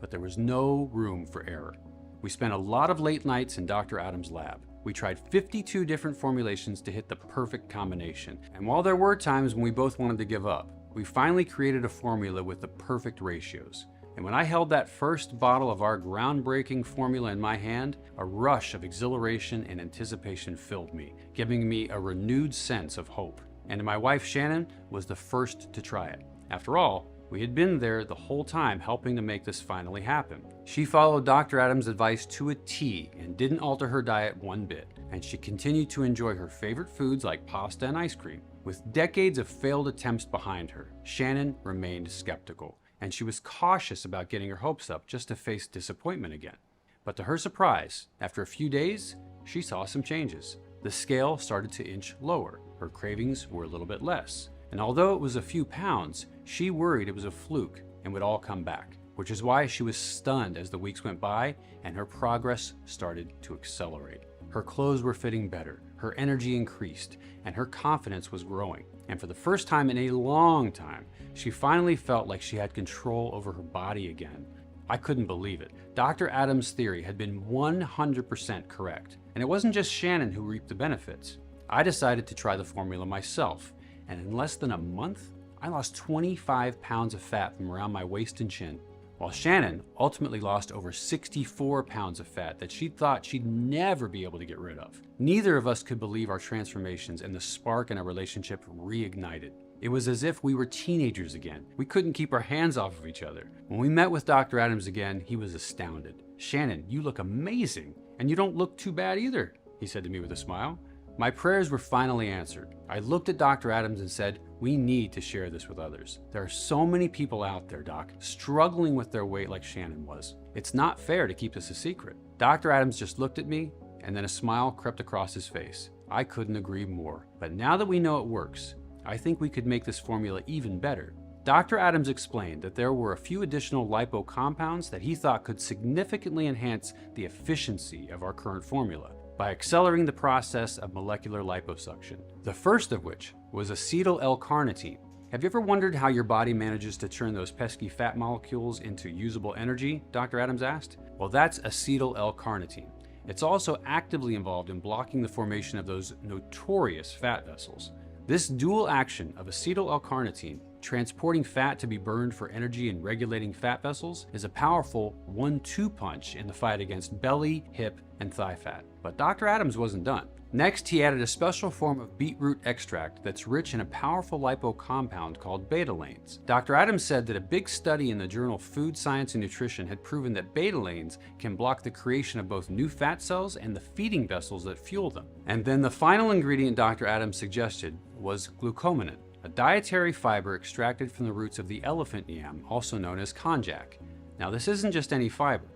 Speaker 1: but there was no room for error. We spent a lot of late nights in Dr. Adams' lab. We tried 52 different formulations to hit the perfect combination, and while there were times when we both wanted to give up, we finally created a formula with the perfect ratios. And when I held that first bottle of our groundbreaking formula in my hand, a rush of exhilaration and anticipation filled me, giving me a renewed sense of hope. And my wife Shannon was the first to try it. After all, we had been there the whole time helping to make this finally happen. She followed Dr. Adams' advice to a T and didn't alter her diet one bit, and she continued to enjoy her favorite foods like pasta and ice cream. With decades of failed attempts behind her, Shannon remained skeptical, and she was cautious about getting her hopes up just to face disappointment again. But to her surprise, after a few days, she saw some changes. The scale started to inch lower, her cravings were a little bit less, and although it was a few pounds, she worried it was a fluke and would all come back, which is why she was stunned as the weeks went by and her progress started to accelerate. Her clothes were fitting better, her energy increased, and her confidence was growing. And for the first time in a long time, she finally felt like she had control over her body again. I couldn't believe it. Dr. Adams' theory had been 100% correct, and it wasn't just Shannon who reaped the benefits. I decided to try the formula myself, and in less than a month, I lost 25 pounds of fat from around my waist and chin, while Shannon ultimately lost over 64 pounds of fat that she thought she'd never be able to get rid of. Neither of us could believe our transformations, and the spark in our relationship reignited. It was as if we were teenagers again. We couldn't keep our hands off of each other. When we met with Dr. Adams again, he was astounded. "Shannon, you look amazing, and you don't look too bad either," he said to me with a smile. My prayers were finally answered. I looked at Dr. Adams and said, "We need to share this with others. There are so many people out there, Doc, struggling with their weight like Shannon was. It's not fair to keep this a secret." Dr. Adams just looked at me, and then a smile crept across his face. I couldn't agree more. But now that we know it works, I think we could make this formula even better. Dr. Adams explained that there were a few additional lipo compounds that he thought could significantly enhance the efficiency of our current formula by accelerating the process of molecular liposuction. The first of which was acetyl L-carnitine. Have you ever wondered how your body manages to turn those pesky fat molecules into usable energy? Dr. Adams asked. Well, that's acetyl L-carnitine. It's also actively involved in blocking the formation of those notorious fat vessels. This dual action of acetyl L-carnitine, transporting fat to be burned for energy and regulating fat vessels, is a powerful 1-2 punch in the fight against belly, hip, and thigh fat. But Dr. Adams wasn't done. Next, he added a special form of beetroot extract that's rich in a powerful lipo compound called betalains. Dr. Adams said that a big study in the journal Food Science and Nutrition had proven that betalains can block the creation of both new fat cells and the feeding vessels that fuel them. And then the final ingredient Dr. Adams suggested was glucomannan, a dietary fiber extracted from the roots of the elephant yam, also known as konjac. Now, this isn't just any fiber.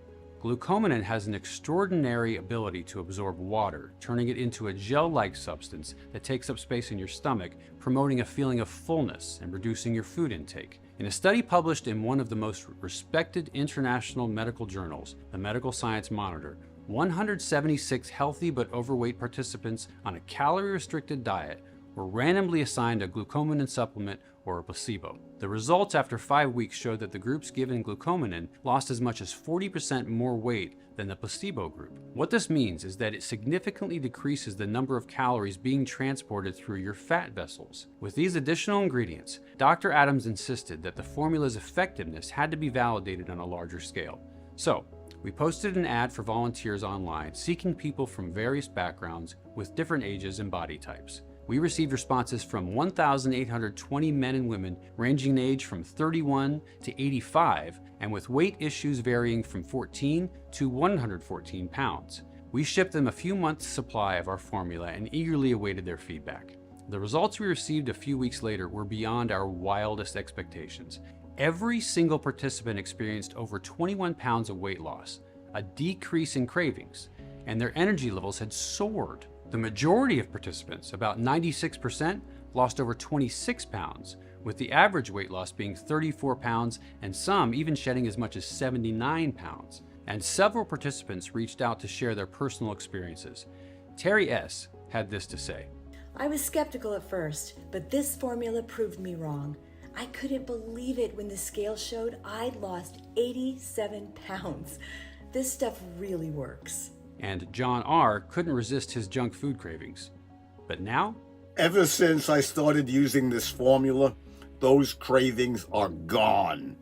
Speaker 1: Glucomannan has an extraordinary ability to absorb water, turning it into a gel-like substance that takes up space in your stomach, promoting a feeling of fullness and reducing your food intake. In a study published in one of the most respected international medical journals, the Medical Science Monitor, 176 healthy but overweight participants on a calorie-restricted diet were randomly assigned a glucomannan supplement or a placebo. The results after 5 weeks showed that the groups given glucomannan lost as much as 40% more weight than the placebo group. What this means is that it significantly decreases the number of calories being transported through your fat vessels. With these additional ingredients, Dr. Adams insisted that the formula's effectiveness had to be validated on a larger scale. So, we posted an ad for volunteers online seeking people from various backgrounds with different ages and body types. We received responses from 1,820 men and women ranging in age from 31 to 85 and with weight issues varying from 14 to 114 pounds. We shipped them a few months' supply of our formula and eagerly awaited their feedback. The results we received a few weeks later were beyond our wildest expectations. Every single participant experienced over 21 pounds of weight loss, a decrease in cravings, and their energy levels had soared. The majority of participants, about 96%, lost over 26 pounds, with the average weight loss being 34 pounds and some even shedding as much as 79 pounds. And several participants reached out to share their personal experiences. Terry S. had this to say.
Speaker 5: I was skeptical at first, but this formula proved me wrong. I couldn't believe it when the scale showed I'd lost 87 pounds. This stuff really works.
Speaker 1: And John R. couldn't resist his junk food cravings. But now?
Speaker 6: Ever since I started using this formula, those cravings are gone.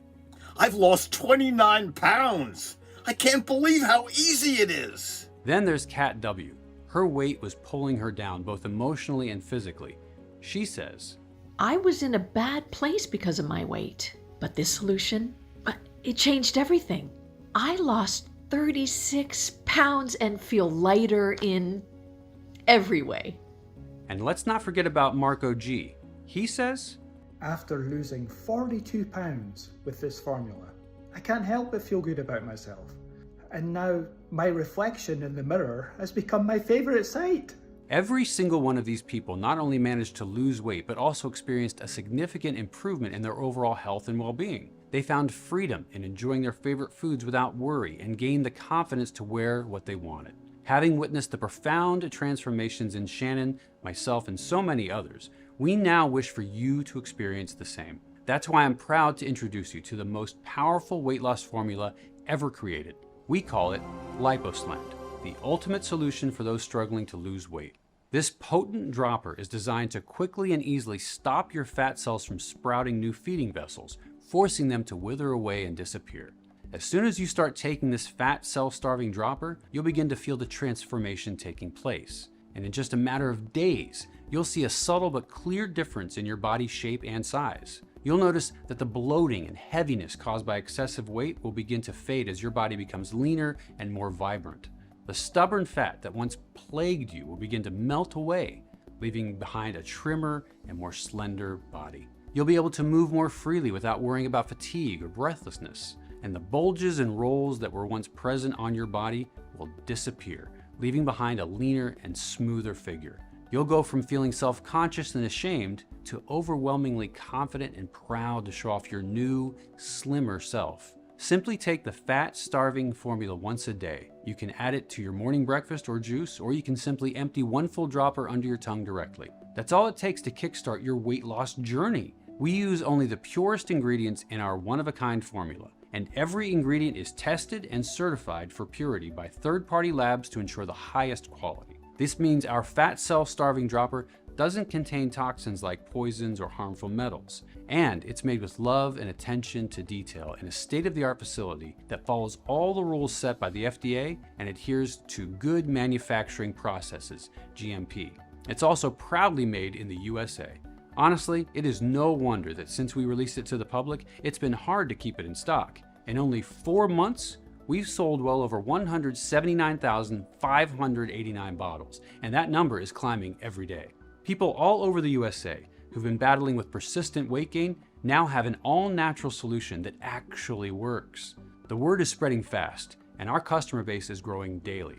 Speaker 6: I've lost 29 pounds. I can't believe how easy it is.
Speaker 1: Then there's Kat W. Her weight was pulling her down both emotionally and physically. She says,
Speaker 7: I was in a bad place because of my weight, but this solution, it changed everything. I lost 36 pounds and feel lighter in every way.
Speaker 1: And let's not forget about Marco G. He says,
Speaker 8: after losing 42 pounds with this formula, I can't help but feel good about myself. And now my reflection in the mirror has become my favorite sight.
Speaker 1: Every single one of these people not only managed to lose weight, but also experienced a significant improvement in their overall health and well-being. They found freedom in enjoying their favorite foods without worry and gained the confidence to wear what they wanted. Having witnessed the profound transformations in Shannon, myself, and so many others, we now wish for you to experience the same. That's why I'm proud to introduce you to the most powerful weight loss formula ever created. We call it LipoSlend, the ultimate solution for those struggling to lose weight. This potent dropper is designed to quickly and easily stop your fat cells from sprouting new feeding vessels, forcing them to wither away and disappear. As soon as you start taking this fat cell-starving dropper, you'll begin to feel the transformation taking place. And in just a matter of days, you'll see a subtle but clear difference in your body shape and size. You'll notice that the bloating and heaviness caused by excessive weight will begin to fade as your body becomes leaner and more vibrant. The stubborn fat that once plagued you will begin to melt away, leaving behind a trimmer and more slender body. You'll be able to move more freely without worrying about fatigue or breathlessness, and the bulges and rolls that were once present on your body will disappear, leaving behind a leaner and smoother figure. You'll go from feeling self-conscious and ashamed to overwhelmingly confident and proud to show off your new, slimmer self. Simply take the fat-starving formula once a day. You can add it to your morning breakfast or juice, or you can simply empty one full dropper under your tongue directly. That's all it takes to kickstart your weight loss journey. We use only the purest ingredients in our one-of-a-kind formula, and every ingredient is tested and certified for purity by third-party labs to ensure the highest quality. This means our fat cell-starving dropper doesn't contain toxins like poisons or harmful metals, and it's made with love and attention to detail in a state-of-the-art facility that follows all the rules set by the FDA and adheres to good manufacturing processes, GMP. It's also proudly made in the USA. Honestly, it is no wonder that since we released it to the public, it's been hard to keep it in stock. In only 4 months, we've sold well over 179,589 bottles, and that number is climbing every day. People all over the USA who've been battling with persistent weight gain now have an all-natural solution that actually works. The word is spreading fast, and our customer base is growing daily.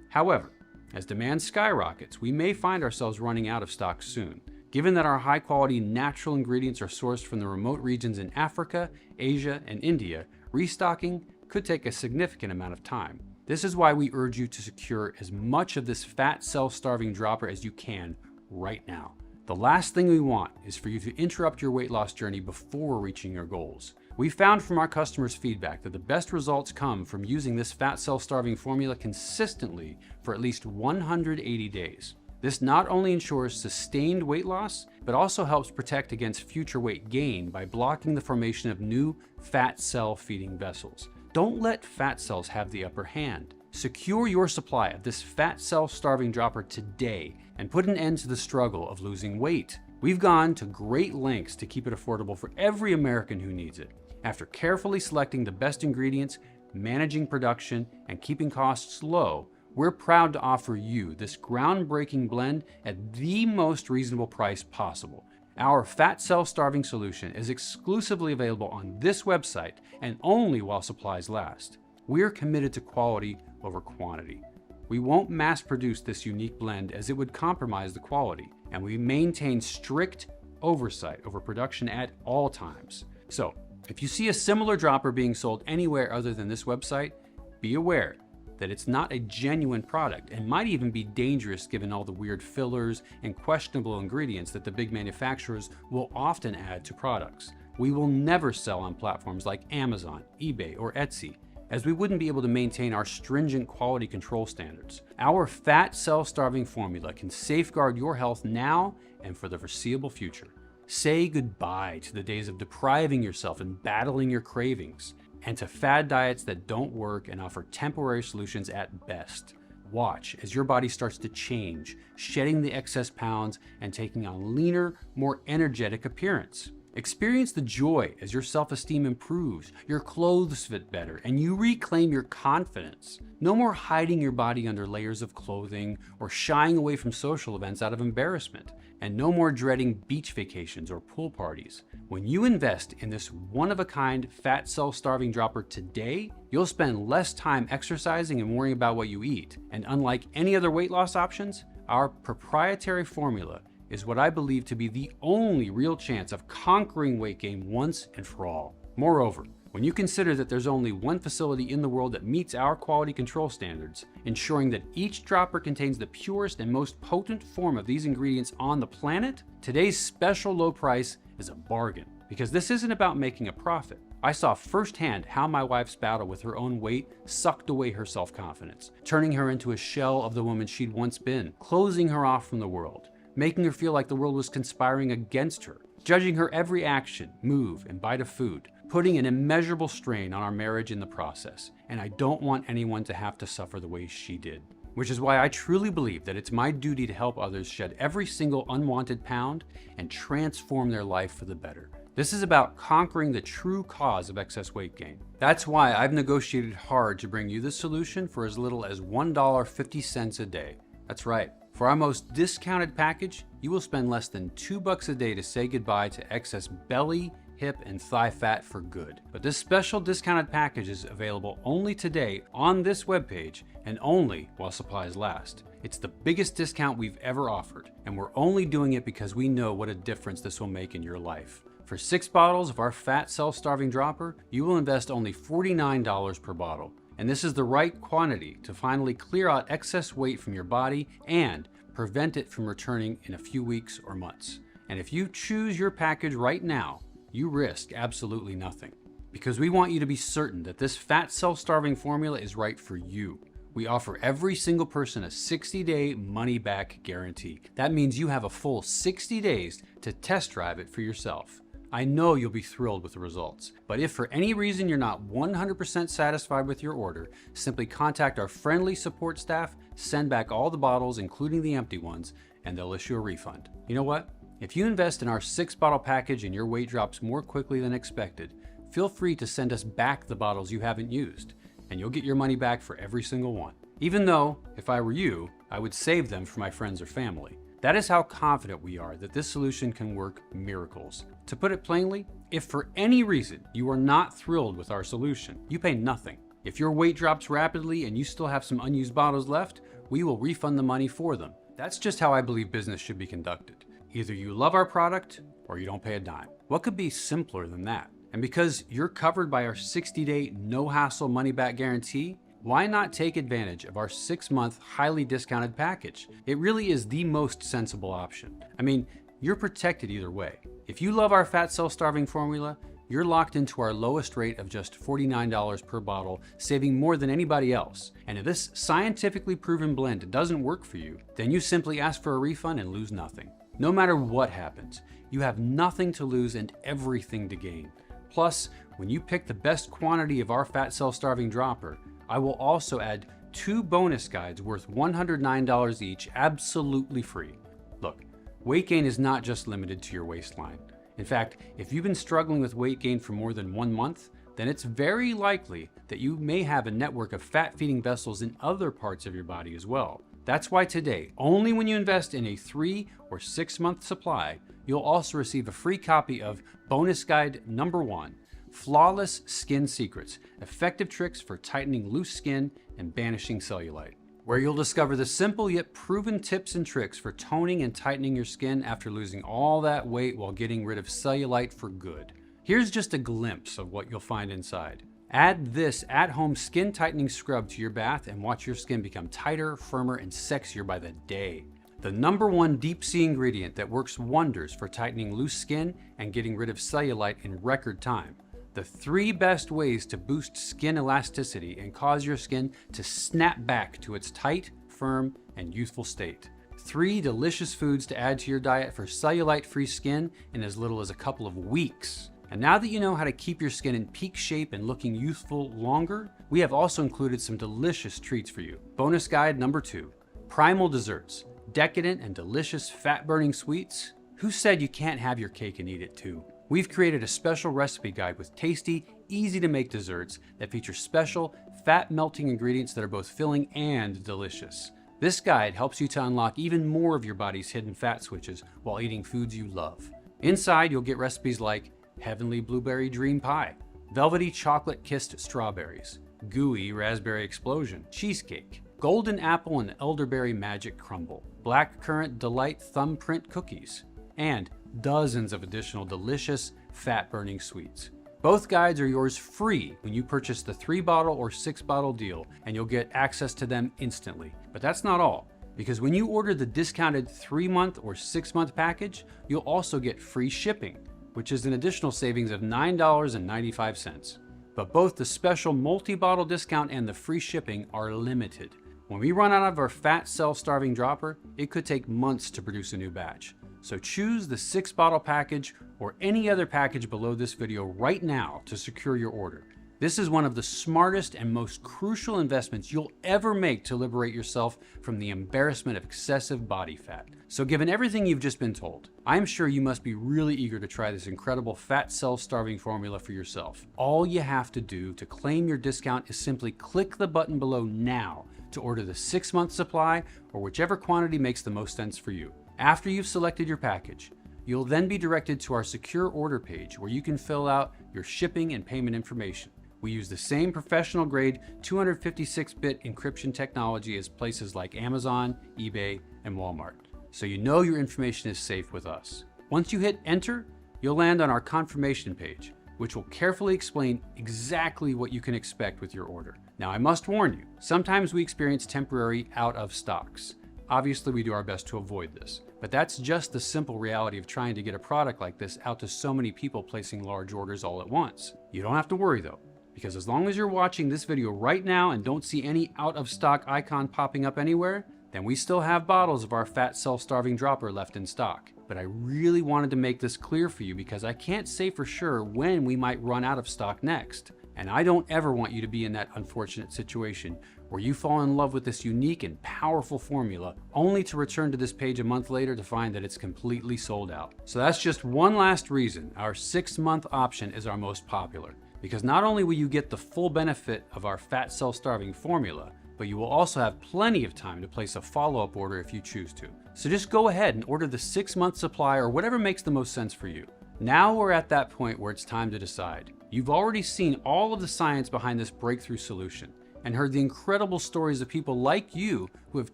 Speaker 1: However, as demand skyrockets, we may find ourselves running out of stock soon. Given that our high-quality natural ingredients are sourced from the remote regions in Africa, Asia, and India, restocking could take a significant amount of time. This is why we urge you to secure as much of this fat cell-starving dropper as you can right now. The last thing we want is for you to interrupt your weight loss journey before reaching your goals. We found from our customers' feedback that the best results come from using this fat cell-starving formula consistently for at least 180 days. This not only ensures sustained weight loss, but also helps protect against future weight gain by blocking the formation of new fat cell feeding vessels. Don't let fat cells have the upper hand. Secure your supply of this fat cell starving dropper today and put an end to the struggle of losing weight. We've gone to great lengths to keep it affordable for every American who needs it. After carefully selecting the best ingredients, managing production, and keeping costs low, we're proud to offer you this groundbreaking blend at the most reasonable price possible. Our fat cell starving solution is exclusively available on this website and only while supplies last. We're committed to quality over quantity. We won't mass produce this unique blend as it would compromise the quality, and we maintain strict oversight over production at all times. So, if you see a similar dropper being sold anywhere other than this website, be aware that it's not a genuine product and might even be dangerous given all the weird fillers and questionable ingredients that the big manufacturers will often add to products. We will never sell on platforms like Amazon, eBay, or Etsy, as we wouldn't be able to maintain our stringent quality control standards. Our fat cell starving formula can safeguard your health now and for the foreseeable future. Say goodbye to the days of depriving yourself and battling your cravings, and to fad diets that don't work and offer temporary solutions at best. Watch as your body starts to change, shedding the excess pounds and taking on leaner, more energetic appearance. Experience the joy as your self-esteem improves, your clothes fit better, and you reclaim your confidence. No more hiding your body under layers of clothing or shying away from social events out of embarrassment. And no more dreading beach vacations or pool parties. When you invest in this one-of-a-kind fat cell starving dropper today, you'll spend less time exercising and worrying about what you eat. And unlike any other weight loss options, our proprietary formula is what I believe to be the only real chance of conquering weight gain once and for all. Moreover, when you consider that there's only one facility in the world that meets our quality control standards, ensuring that each dropper contains the purest and most potent form of these ingredients on the planet, today's special low price is a bargain. Because this isn't about making a profit. I saw firsthand how my wife's battle with her own weight sucked away her self-confidence, turning her into a shell of the woman she'd once been, closing her off from the world, making her feel like the world was conspiring against her, judging her every action, move, and bite of food, putting an immeasurable strain on our marriage in the process. And I don't want anyone to have to suffer the way she did. Which is why I truly believe that it's my duty to help others shed every single unwanted pound and transform their life for the better. This is about conquering the true cause of excess weight gain. That's why I've negotiated hard to bring you this solution for as little as $1.50 a day. That's right. For our most discounted package, you will spend less than $2 a day to say goodbye to excess belly, hip, and thigh fat for good. But this special discounted package is available only today on this webpage and only while supplies last. It's the biggest discount we've ever offered, and we're only doing it because we know what a difference this will make in your life. For 6 bottles of our fat cell starving dropper, you will invest only $49 per bottle. And this is the right quantity to finally clear out excess weight from your body and prevent it from returning in a few weeks or months. And if you choose your package right now, you risk absolutely nothing. Because we want you to be certain that this fat cell starving formula is right for you. We offer every single person a 60-day money-back guarantee. That means you have a full 60 days to test drive it for yourself. I know you'll be thrilled with the results, but if for any reason you're not 100% satisfied with your order, simply contact our friendly support staff, send back all the bottles, including the empty ones, and they'll issue a refund. You know what? If you invest in our 6-bottle package and your weight drops more quickly than expected, feel free to send us back the bottles you haven't used, and you'll get your money back for every single one. Even though, if I were you, I would save them for my friends or family. That is how confident we are that this solution can work miracles. To put it plainly, if for any reason you are not thrilled with our solution, you pay nothing. If your weight drops rapidly and you still have some unused bottles left, we will refund the money for them. That's just how I believe business should be conducted. Either you love our product or you don't pay a dime. What could be simpler than that? And because you're covered by our 60-day no-hassle money-back guarantee, why not take advantage of our 6-month highly discounted package? It really is the most sensible option. I mean, you're protected either way. If you love our fat cell starving formula, you're locked into our lowest rate of just $49 per bottle, saving more than anybody else. And if this scientifically proven blend doesn't work for you, then you simply ask for a refund and lose nothing. No matter what happens, you have nothing to lose and everything to gain. Plus, when you pick the best quantity of our fat cell starving dropper, I will also add 2 bonus guides worth $109 each, absolutely free. Look, weight gain is not just limited to your waistline. In fact, if you've been struggling with weight gain for more than 1 month, then it's very likely that you may have a network of fat-feeding vessels in other parts of your body as well. That's why today, only when you invest in a 3 or 6-month supply, you'll also receive a free copy of Bonus Guide Number 1, Flawless Skin Secrets, Effective Tricks for Tightening Loose Skin and Banishing Cellulite, where you'll discover the simple yet proven tips and tricks for toning and tightening your skin after losing all that weight while getting rid of cellulite for good. Here's just a glimpse of what you'll find inside. Add this at-home skin tightening scrub to your bath and watch your skin become tighter, firmer, and sexier by the day. The number 1 deep sea ingredient that works wonders for tightening loose skin and getting rid of cellulite in record time. The 3 best ways to boost skin elasticity and cause your skin to snap back to its tight, firm, and youthful state. 3 delicious foods to add to your diet for cellulite-free skin in as little as a couple of weeks. And now that you know how to keep your skin in peak shape and looking youthful longer, we have also included some delicious treats for you. Bonus guide number 2, primal desserts, decadent and delicious fat-burning sweets. Who said you can't have your cake and eat it too? We've created a special recipe guide with tasty, easy to make desserts that feature special fat-melting ingredients that are both filling and delicious. This guide helps you to unlock even more of your body's hidden fat switches while eating foods you love. Inside, you'll get recipes like heavenly blueberry dream pie, velvety chocolate kissed strawberries, gooey raspberry explosion, cheesecake, golden apple and elderberry magic crumble, black currant delight thumbprint cookies, and dozens of additional delicious fat-burning sweets. Both guides are yours free when you purchase the 3-bottle or 6-bottle deal, and you'll get access to them instantly. But that's not all, because when you order the discounted 3-month or 6-month package, you'll also get free shipping, which is an additional savings of $9.95. But both the special multi-bottle discount and the free shipping are limited. When we run out of our fat cell starving dropper, it could take months to produce a new batch. So choose the 6-bottle package or any other package below this video right now to secure your order. This is one of the smartest and most crucial investments you'll ever make to liberate yourself from the embarrassment of excessive body fat. So given everything you've just been told, I'm sure you must be really eager to try this incredible fat cell starving formula for yourself. All you have to do to claim your discount is simply click the button below now to order the 6-month supply or whichever quantity makes the most sense for you. After you've selected your package, you'll then be directed to our secure order page where you can fill out your shipping and payment information. We use the same professional grade 256-bit encryption technology as places like Amazon, eBay, and Walmart, so you know your information is safe with us. Once you hit enter, you'll land on our confirmation page, which will carefully explain exactly what you can expect with your order. Now, I must warn you, sometimes we experience temporary out of stocks. Obviously, we do our best to avoid this, but that's just the simple reality of trying to get a product like this out to so many people placing large orders all at once. You don't have to worry though, because as long as you're watching this video right now and don't see any out of stock icon popping up anywhere, then we still have bottles of our fat cell starving dropper left in stock. But I really wanted to make this clear for you because I can't say for sure when we might run out of stock next. And I don't ever want you to be in that unfortunate situation where you fall in love with this unique and powerful formula only to return to this page a month later to find that it's completely sold out. So that's just one last reason our 6-month option is our most popular. Because not only will you get the full benefit of our fat cell starving formula, but you will also have plenty of time to place a follow-up order if you choose to. So just go ahead and order the 6-month supply or whatever makes the most sense for you. Now we're at that point where it's time to decide. You've already seen all of the science behind this breakthrough solution and heard the incredible stories of people like you who have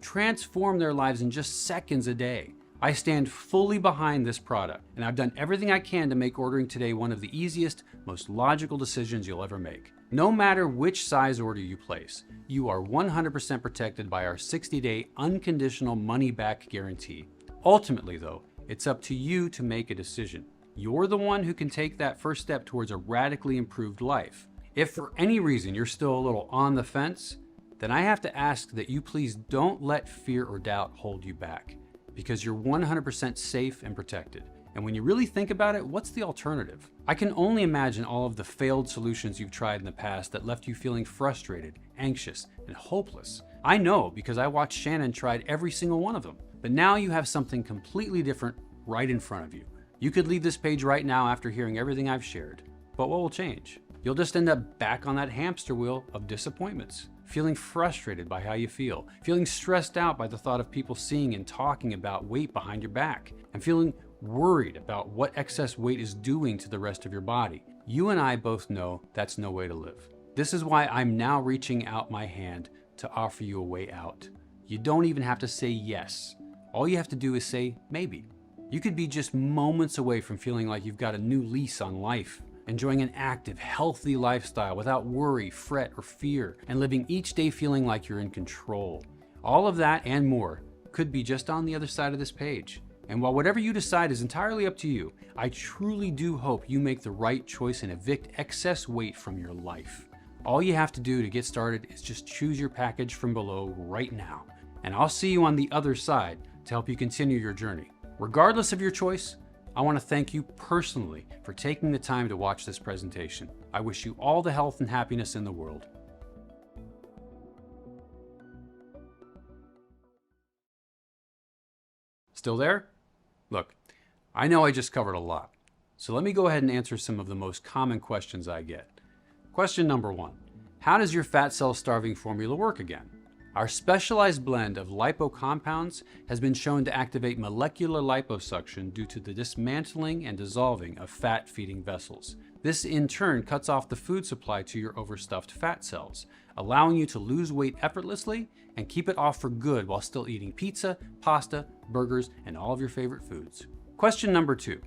Speaker 1: transformed their lives in just seconds a day. I stand fully behind this product, and I've done everything I can to make ordering today one of the easiest, most logical decisions you'll ever make. No matter which size order you place, you are 100% protected by our 60-day unconditional money-back guarantee. Ultimately, though, it's up to you to make a decision. You're the one who can take that first step towards a radically improved life. If for any reason you're still a little on the fence, then I have to ask that you please don't let fear or doubt hold you back, because you're 100% safe and protected. And when you really think about it, what's the alternative? I can only imagine all of the failed solutions you've tried in the past that left you feeling frustrated, anxious, and hopeless. I know because I watched Shannon try every single one of them. But now you have something completely different right in front of you. You could leave this page right now after hearing everything I've shared. But what will change? You'll just end up back on that hamster wheel of disappointments, feeling frustrated by how you feel, feeling stressed out by the thought of people seeing and talking about weight behind your back, and feeling worried about what excess weight is doing to the rest of your body. You and I both know that's no way to live. This is why I'm now reaching out my hand to offer you a way out. You don't even have to say yes. All you have to do is say maybe. You could be just moments away from feeling like you've got a new lease on life, enjoying an active, healthy lifestyle without worry, fret, or fear, and living each day feeling like you're in control. All of that and more could be just on the other side of this page. And while whatever you decide is entirely up to you, I truly do hope you make the right choice and evict excess weight from your life. All you have to do to get started is just choose your package from below right now. And I'll see you on the other side to help you continue your journey. Regardless of your choice, I want to thank you personally for taking the time to watch this presentation. I wish you all the health and happiness in the world. Still there? Look, I know I just covered a lot, so let me go ahead and answer some of the most common questions I get. Question number 1. How does your fat cell starving formula work again? Our specialized blend of Lipo Compounds has been shown to activate molecular liposuction due to the dismantling and dissolving of fat-feeding vessels. This in turn cuts off the food supply to your overstuffed fat cells, allowing you to lose weight effortlessly and keep it off for good while still eating pizza, pasta, burgers, and all of your favorite foods. Question number 2.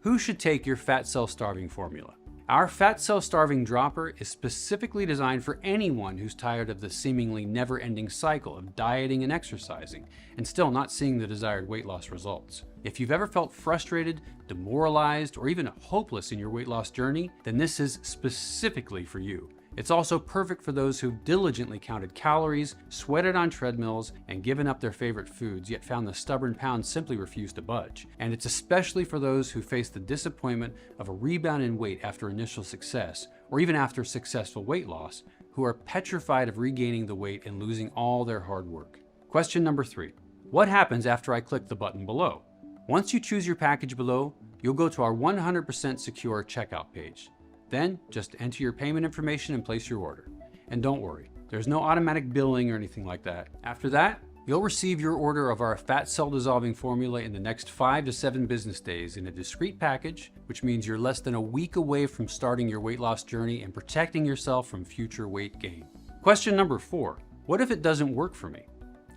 Speaker 1: Who should take your fat cell starving formula? Our fat cell starving dropper is specifically designed for anyone who's tired of the seemingly never-ending cycle of dieting and exercising and still not seeing the desired weight loss results. If you've ever felt frustrated, demoralized, or even hopeless in your weight loss journey, then this is specifically for you. It's also perfect for those who've diligently counted calories, sweated on treadmills, and given up their favorite foods, yet found the stubborn pounds simply refuse to budge. And it's especially for those who face the disappointment of a rebound in weight after initial success, or even after successful weight loss, who are petrified of regaining the weight and losing all their hard work. Question number 3. What happens after I click the button below? Once you choose your package below, you'll go to our 100% secure checkout page. Then, just enter your payment information and place your order. And don't worry, there's no automatic billing or anything like that. After that, you'll receive your order of our fat cell dissolving formula in the next 5 to 7 business days in a discreet package, which means you're less than a week away from starting your weight loss journey and protecting yourself from future weight gain. Question number 4. What if it doesn't work for me?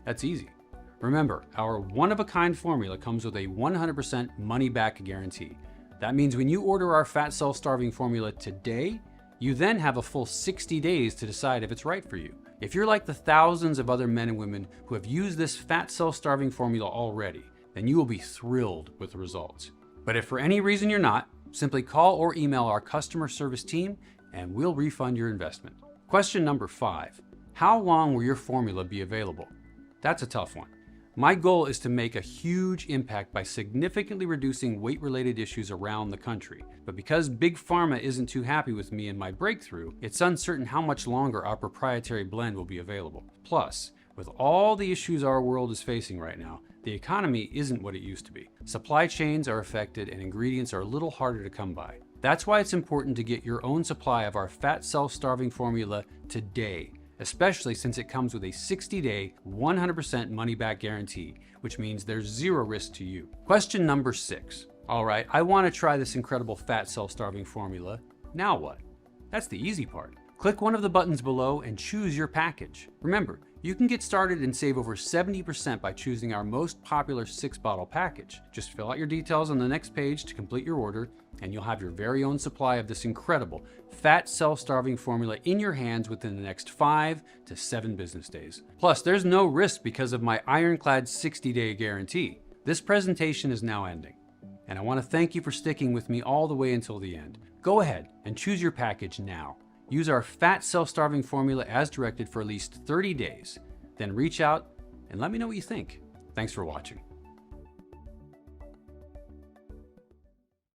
Speaker 1: That's easy. Remember, our one-of-a-kind formula comes with a 100% money-back guarantee. That means when you order our fat cell starving formula today, you then have a full 60 days to decide if it's right for you. If you're like the thousands of other men and women who have used this fat cell starving formula already, then you will be thrilled with the results. But if for any reason you're not, simply call or email our customer service team and we'll refund your investment. Question number 5. How long will your formula be available? That's a tough one. My goal is to make a huge impact by significantly reducing weight-related issues around the country. But because Big Pharma isn't too happy with me and my breakthrough, it's uncertain how much longer our proprietary blend will be available. Plus, with all the issues our world is facing right now, the economy isn't what it used to be. Supply chains are affected and ingredients are a little harder to come by. That's why it's important to get your own supply of our fat cell starving formula today, especially since it comes with a 60-day, 100% money-back guarantee, which means there's zero risk to you. Question number 6. All right, I want to try this incredible fat cell starving formula. Now what? That's the easy part. Click one of the buttons below and choose your package. Remember, you can get started and save over 70% by choosing our most popular 6-bottle package. Just fill out your details on the next page to complete your order, and you'll have your very own supply of this incredible fat cell starving formula in your hands within the next 5 to 7 business days. Plus, there's no risk because of my ironclad 60-day guarantee. This presentation is now ending, and I want to thank you for sticking with me all the way until the end. Go ahead and choose your package now. Use our fat cell starving formula as directed for at least 30 days. Then reach out and let me know what you think. Thanks for watching.